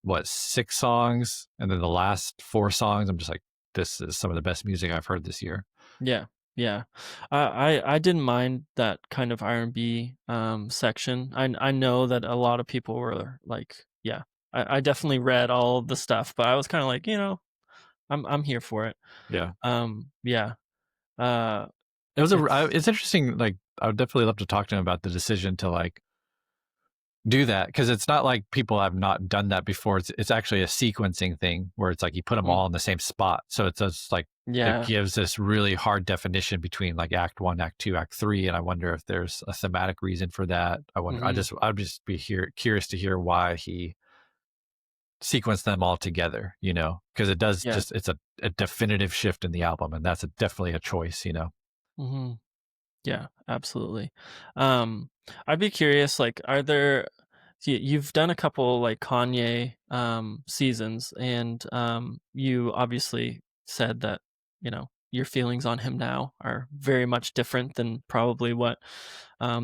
what 6 songs, and then the last 4 songs, I'm just like, this is some of the best music I've heard this year. Yeah. Yeah. I didn't mind that kind of R&B section. I know that a lot of people were like, yeah. I definitely read all the stuff, but I was kind of like, I'm here for it. Yeah. Yeah. Uh It was it's it's interesting. Like, I would definitely love to talk to him about the decision to like do that, because it's not like people have not done that before. It's actually a sequencing thing where it's like you put them mm, all in the same spot. So it's just like it yeah. gives this really hard definition between like Act 1, Act 2, Act 3, and I wonder if there's a thematic reason for that. I wonder. Mhm. I'd just be curious to hear why he sequenced them all together. Because it does Yeah. just it's a definitive shift in the album, and that's definitely a choice. Mhm. Yeah, absolutely. Um, I'd be curious, like, are there you've done a couple like Kanye seasons, and you obviously said that, your feelings on him now are very much different than probably what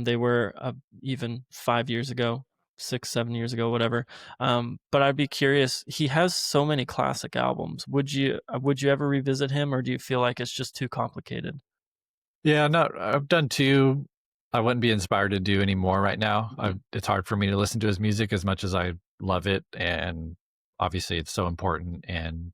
they were even 5 years ago, 6, 7 years ago, whatever. But I'd be curious, he has so many classic albums. Would you ever revisit him, or do you feel like it's just too complicated? Yeah, no, I've done 2. I wouldn't be inspired to do any more right now. Mhm. It's hard for me to listen to his music as much as I love it, and obviously it's so important, and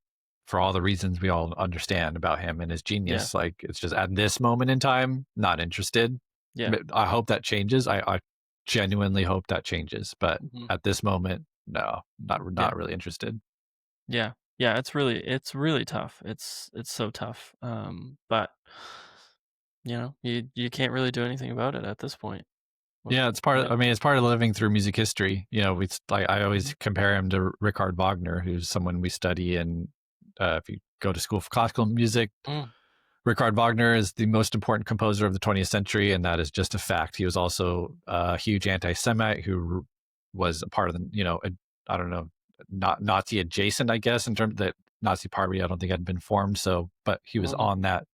for all the reasons we all understand about him and his Yeah, genius, like it's just at this moment in time, not interested. yeah, But I hope that changes. I genuinely hope that changes, but mhm, at this moment, no, yeah. not really interested. Yeah. Yeah, it's really tough. It's so tough. But you can't really do anything about it at this point. What Yeah, it's part you of, know? I mean, it's part of living through music history. I Mhm. always compare him to Richard Wagner, who's someone we study. And if you go to school for classical music, Mm. Richard Wagner is the most important composer of the 20th century, and that is just a fact. He was also a huge anti-Semite who was a part of the, I don't know, not Nazi adjacent, I guess, in terms that Nazi party, I don't think had been formed. So, but he was on that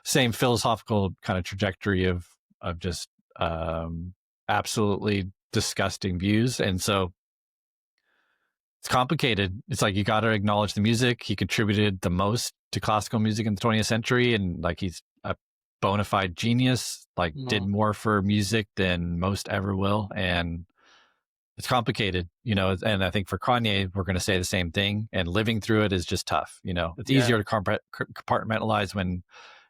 same philosophical kind of trajectory of just absolutely disgusting views. And so it's complicated. It's like you got to acknowledge the music. He contributed the most to classical music in the 20th century, and like he's a bona fide genius. Like did more for music than most ever will, and it's complicated, And I think for Kanye, we're going to say the same thing. And living through it is just tough. It's easier to compartmentalize when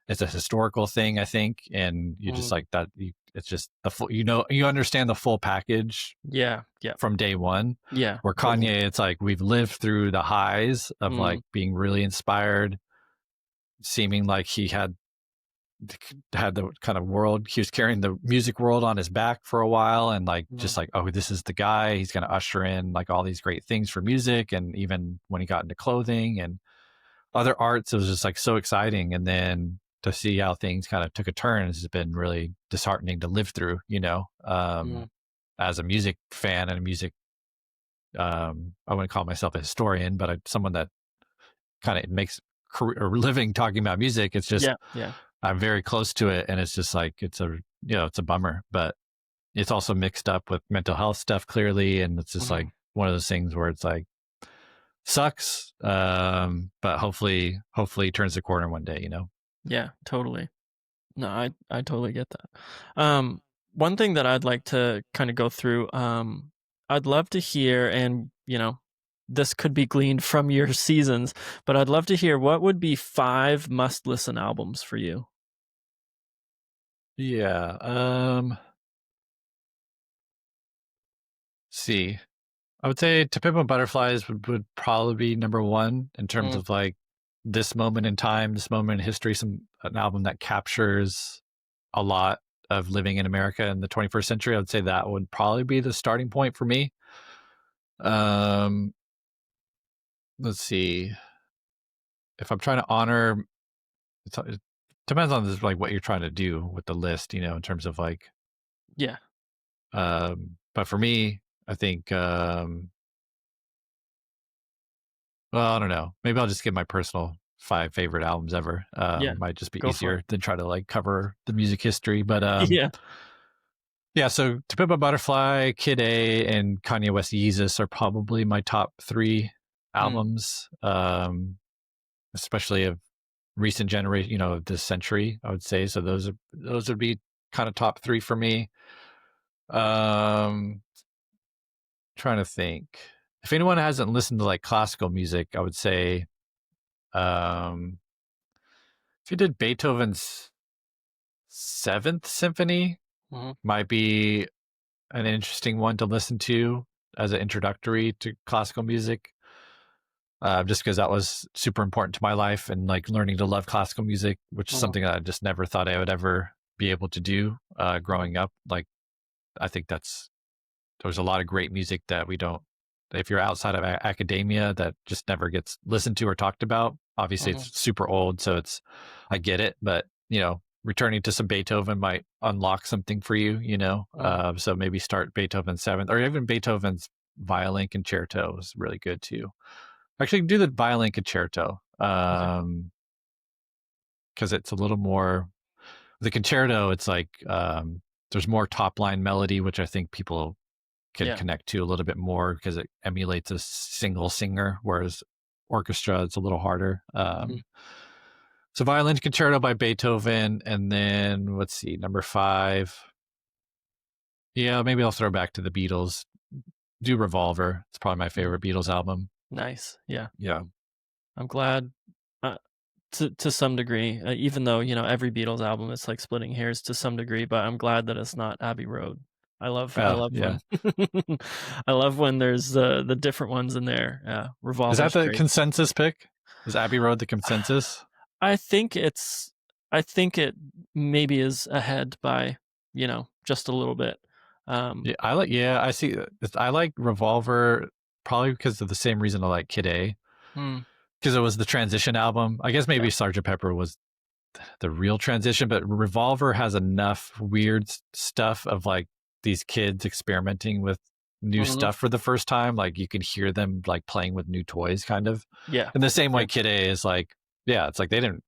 it's a historical thing, I think, and you just like that. It's just the full, you understand the full package. Yeah. From day one. Yeah. Where Kanye, it's like we've lived through the highs of like being really inspired, seeming like he had the kind of world. He was carrying the music world on his back for a while, and like just like, oh, this is the guy. He's going to usher in like all these great things for music, and even when he got into clothing and other arts, it was just like so exciting. And then to see how things kind of took a turn has been really disheartening to live through, as a music fan and a music, I wouldn't call myself a historian, but someone that kind of makes career or living talking about music. It's just, I'm very close to it. And it's just like, it's a bummer, but it's also mixed up with mental health stuff clearly. And it's just like one of those things where it's like, sucks. But hopefully he turns the corner one day, Yeah, totally. No, I totally get that. One thing that I'd like to kind of go through, I'd love to hear, and this could be gleaned from your seasons, but I'd love to hear what would be 5 must-listen albums for you. Yeah. See, I would say To Pimp a Butterflies would probably be number 1 in terms of like this moment in time, this moment in history, an album that captures a lot of living in America in the 21st century. I would say that would probably be the starting point for me. Let's see. If I'm trying to honor, it depends on this, like what you're trying to do with the list, in terms of like, yeah. But for me, I think, well, I don't know. Maybe I'll just give my personal 5 favorite albums ever. Might just be easier than try to like cover the music history. But yeah. So To Pimp a Butterfly, Kid A, and Kanye West Yeezus are probably my top 3 albums, especially of recent generation, of this century, I would say. So those would be kind of top 3 for me. Trying to think. If anyone hasn't listened to like classical music, I would say, if you did Beethoven's 7th Symphony, might be an interesting one to listen to as an introductory to classical music. Just because that was super important to my life and like learning to love classical music, which is something that I just never thought I would ever be able to do growing up. Like, I think there's a lot of great music that we don't, if you're outside of academia, that just never gets listened to or talked about. Obviously it's super old, so I get it, but returning to some Beethoven might unlock something for you, so maybe start Beethoven's 7th, or even Beethoven's violin concerto is really good too. Actually, do the violin concerto, because it's a little more, the concerto, it's like, there's more top line melody, which I think people can connect to a little bit more because it emulates a single singer, whereas orchestra, it's a little harder. So violin concerto by Beethoven, and then let's see, number 5. Yeah, maybe I'll throw back to the Beatles. Do Revolver. It's probably my favorite Beatles album. Nice. Yeah. Yeah. I'm glad to some degree, even though, every Beatles album is like splitting hairs to some degree, but I'm glad that it's not Abbey Road. I love when I love when there's the different ones in there. Yeah. Revolver. Is that the consensus pick? Is Abbey Road the consensus? I think it maybe is ahead by, just a little bit. I see. I like Revolver probably because of the same reason I like Kid A. Because it was the transition album. I guess maybe Sgt. Pepper was the real transition, but Revolver has enough weird stuff of like these kids experimenting with new stuff for the first time, like you can hear them like playing with new toys kind of. Yeah. In the same way Kid A is like, yeah, it's like they didn't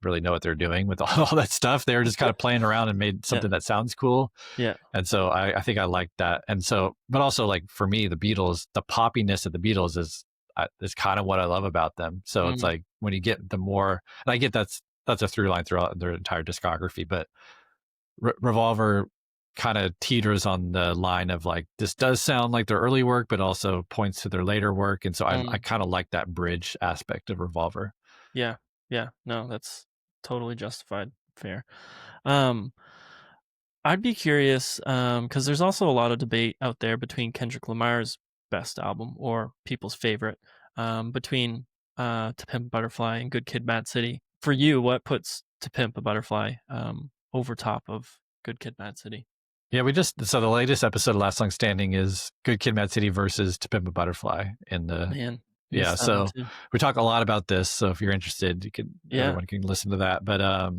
really know what they're doing with all that stuff. They were just kind of playing around and made something that sounds cool. Yeah. And so I think I like that. And so, but also like for me, the Beatles, the poppiness of the Beatles is kind of what I love about them. So it's like when you get the more, and I get that's a through line throughout their entire discography, but Revolver kind of teeters on the line of like, this does sound like their early work, but also points to their later work. And so I kind of like that bridge aspect of Revolver. Yeah. Yeah. No, that's totally justified. Fair. I'd be curious, because there's also a lot of debate out there between Kendrick Lamar's best album or people's favorite, between To Pimp a Butterfly and Good Kid, Mad City. For you, what puts To Pimp a Butterfly over top of Good Kid, Mad City? Yeah, so the latest episode of Last Song Standing is Good Kid, Mad City versus To Pimp a Butterfly. So we talk a lot about this. So if you're interested, everyone can listen to that. But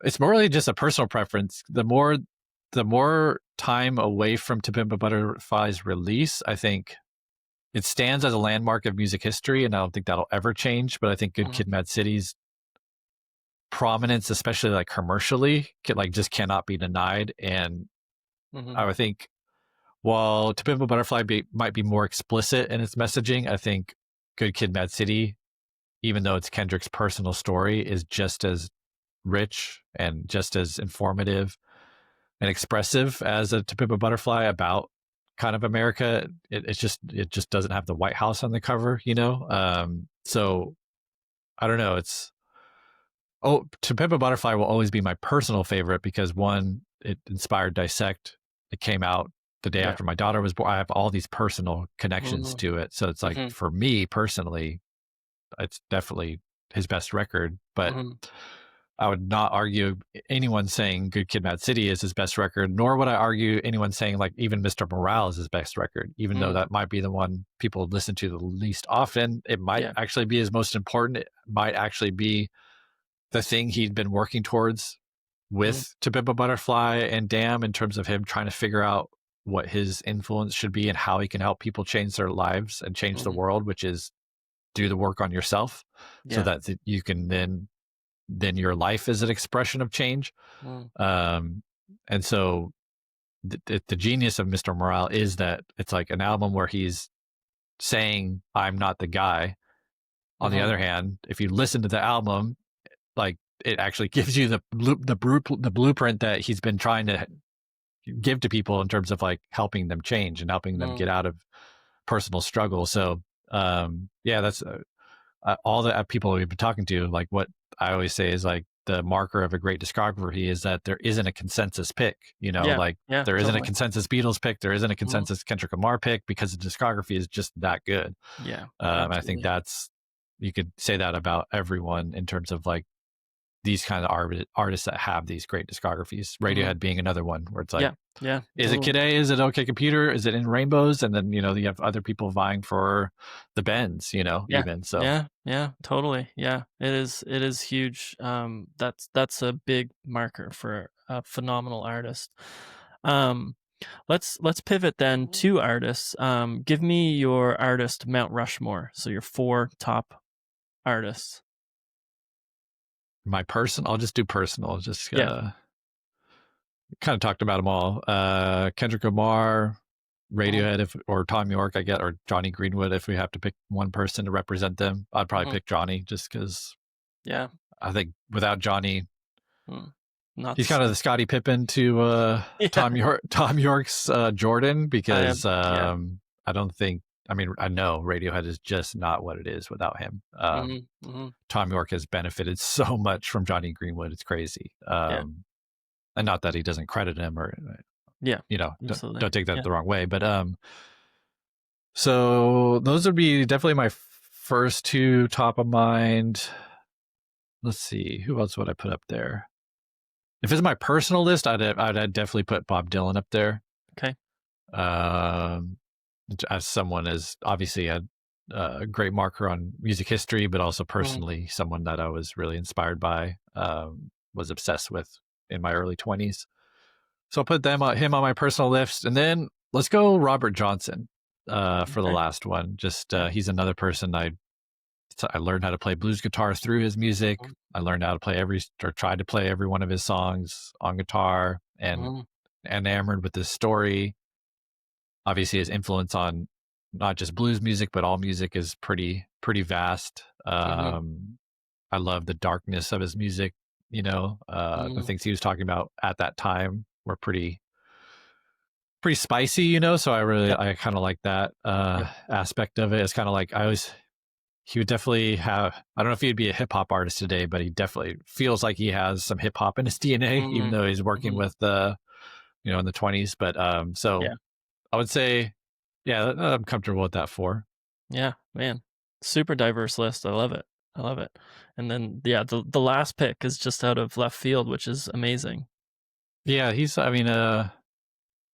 it's more really just a personal preference. The more time away from To Pimp a Butterfly's release, I think it stands as a landmark of music history, and I don't think that'll ever change. But I think Good Kid, Mad City's prominence, especially like commercially, just cannot be denied. And I would think, while To Pimp a Butterfly might be more explicit in its messaging, I think Good Kid, Mad City, even though it's Kendrick's personal story, is just as rich and just as informative and expressive as a To Pimp a Butterfly about kind of America. It just doesn't have the White House on the cover, so I don't know. To Pimp a Butterfly will always be my personal favorite because, one, it inspired Dissect. It came out the day after my daughter was born. I have all these personal connections to it. So it's like, for me personally, it's definitely his best record. But I would not argue anyone saying Good Kid, Mad City is his best record, nor would I argue anyone saying like even Mr. Morale is his best record, even though that might be the one people listen to the least often. It might actually be his most important. It might actually be the thing he'd been working towards with To Pimp a Butterfly and Damn, in terms of him trying to figure out what his influence should be and how he can help people change their lives and change the world, which is do the work on yourself so that you can then your life is an expression of change. And so the genius of Mr. Morale is that it's like an album where he's saying, I'm not the guy. On the other hand, if you listen to the album, like it actually gives you the blueprint that he's been trying to give to people in terms of like helping them change and helping them get out of personal struggle. So that's all the people we've been talking to. Like what I always say is like the marker of a great discography is that there isn't a consensus pick. There isn't a consensus Beatles pick. There isn't a consensus Kendrick Lamar pick because the discography is just that good. And I think you could say that about everyone in terms of like these kind of artists that have these great discographies. Radiohead being another one where it's like, is it Kid A? Is it OK Computer? Is it In Rainbows? And then, you have other people vying for the Bends, even. So totally. Yeah, it is huge. That's a big marker for a phenomenal artist. Let's pivot then to artists. Give me your artist Mount Rushmore. So your 4 top artists. My I'll just do personal. Just kind of talked about them all. Kendrick Lamar, Radiohead, or Tom York, I get, or Johnny Greenwood. If we have to pick one person to represent them, I'd probably pick Johnny, just because. Yeah, I think without Johnny, he's kind of the Scottie Pippen to Tom York's Jordan, because I don't think. I mean, I know Radiohead is just not what it is without him. Tom York has benefited so much from Johnny Greenwood. It's crazy. And not that he doesn't credit him or, don't take that the wrong way. But so those would be definitely my first 2 top of mind. Let's see. Who else would I put up there? If it's my personal list, I'd definitely put Bob Dylan up there. Okay. As someone is obviously a great marker on music history, but also personally someone that I was really inspired by, was obsessed with in my early 20s. So I'll put him on my personal list. And then let's go Robert Johnson for the Okay. last one. Just Yeah. he's another person I learned how to play blues guitar through his music. I learned how to play tried to play every one of his songs on guitar, and Mm-hmm. enamored with his story. Obviously, his influence on not just blues music but all music is pretty vast. Mm-hmm. I love the darkness of his music. The Mm-hmm. things he was talking about at that time were pretty spicy. So Yep. I kind of like that Yep. aspect of it. It's kind of like he would definitely have, I don't know if he'd be a hip hop artist today, but he definitely feels like he has some hip hop in his DNA, even Mm-hmm. though he's working Mm-hmm. with in the 20s. But so Yeah. I would say, yeah, I'm comfortable with that four. Yeah, man. Super diverse list. I love it. I love it. And then yeah, the last pick is just out of left field, which is amazing. Yeah,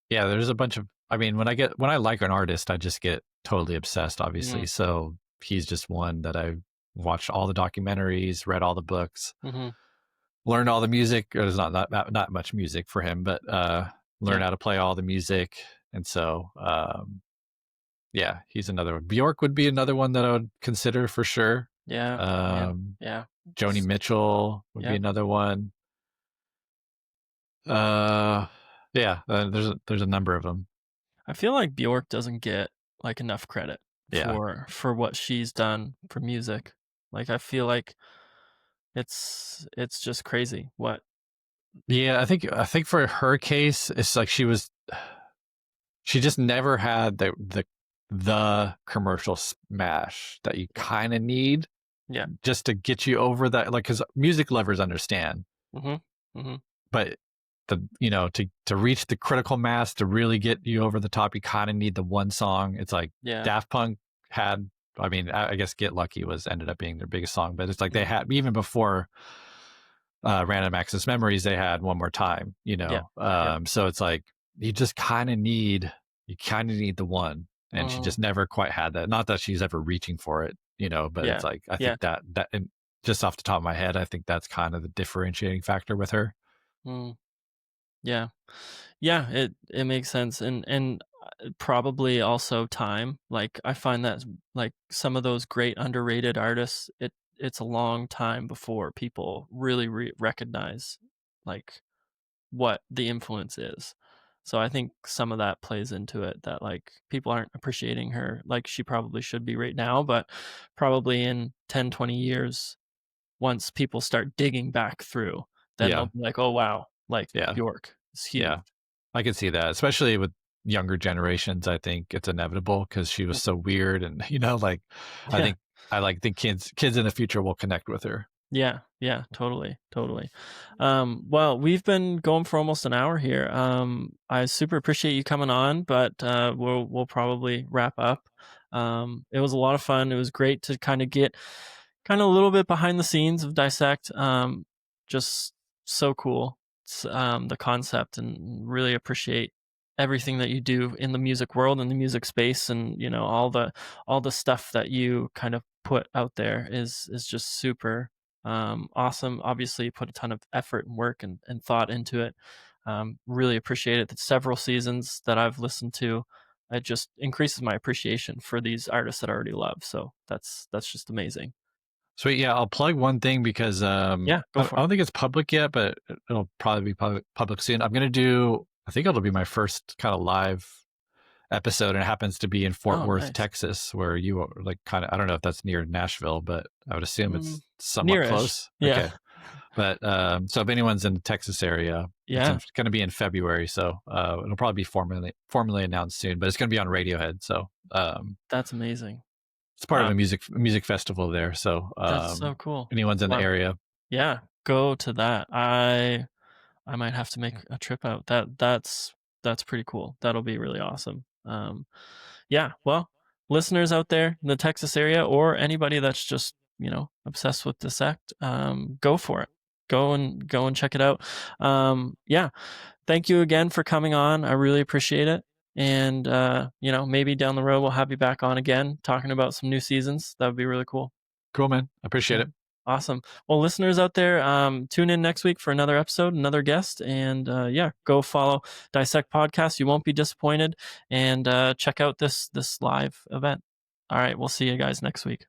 yeah, there's a bunch of, when I like an artist, I just get totally obsessed, obviously. Mm-hmm. So he's just one that I've watched all the documentaries, read all the books, Mm-hmm. learned all the music. There's not much music for him, but learn Yeah. how to play all the music. And so, yeah, he's another one. Bjork would be another one that I would consider for sure. Yeah, man. Um, Yeah. Joni Mitchell would be Yep. another one. Uh, yeah, there's a number of them. I feel like Bjork doesn't get like enough credit Yeah, for what she's done for music. Like I feel like it's just crazy. What? yeah. I think for her case, it's like she just never had the commercial smash that you kind of need Yeah. just to get you over that. Like, because music lovers understand, Mhm. Mhm. but to reach the critical mass to really get you over the top, you kind of need the one song. It's like Yeah. Daft Punk had. I guess Get Lucky ended up being their biggest song, but it's like they Mhm. had, even before Random Access Memories, they had One More Time. Yeah. Yep. So it's like you just you kind of need the one, and she Mhm. just never quite had that. Not that she's ever reaching for it, but Yeah. it's like I Yeah. think that and just off the top of my head, I think that's kind of the differentiating factor with her. Mm. Yeah. Yeah, it makes sense, and probably also time. Like I find that like some of those great underrated artists, it's a long time before people really recognize like what the influence is. So I think some of that plays into it that like people aren't appreciating her like she probably should be right now, but probably in 10, 20 years once people start digging back through, then they'll Yeah, be like, "Oh wow, like yeah, Bjork is huge." yeah. I can see that, especially with younger generations. I think it's inevitable because she was Mhm. so weird, and like I Yeah. think think kids in the future will connect with her. Yeah, yeah, totally, totally. Well, we've been going for almost an hour here. I super appreciate you coming on, but we'll probably wrap up. It was a lot of fun. It was great to kind of get kind of a little bit behind the scenes of Dissect. Just so cool. The concept, and really appreciate everything that you do in the music world and the music space, and all the stuff that you kind of put out there is just super awesome. Obviously, you put a ton of effort and work and thought into it. Really appreciate it. The several seasons that I've listened to, it just increases my appreciation for these artists that I already love. So that's just amazing. Sweet. Yeah, I'll plug one thing because Yeah, go for I it. don't think it's public yet, but it'll probably be public soon. I'm gonna do. I think it'll be my first kind of live episode, and it happens to be in Fort Oh, Worth, nice. Texas, where you are like kind of. I don't know if that's near Nashville, but I would assume Mm, it's somewhat nearish. close. Yeah. Okay, but so if anyone's in the Texas area, it's Yeah, going to be in February, so it'll probably be formally announced soon. But it's going to be on Radiohead, so that's amazing. it's part of Wow, a music festival there. So that's so cool. anyone's in the Wow. area. Yeah, go to that. I might have to make a trip out. That's pretty cool. That'll be really awesome. Yeah, well, listeners out there in the Texas area or anybody that's just, obsessed with Dissect, go for it. Go and check it out. Yeah, thank you again for coming on. I really appreciate it. And maybe down the road we'll have you back on again talking about some new seasons. That would be really cool. Cool, man. I appreciate Yeah. it. Awesome. Well, listeners out there, tune in next week for another episode, another guest, and go follow Dissect Podcast. You won't be disappointed, and check out this live event. All right, we'll see you guys next week.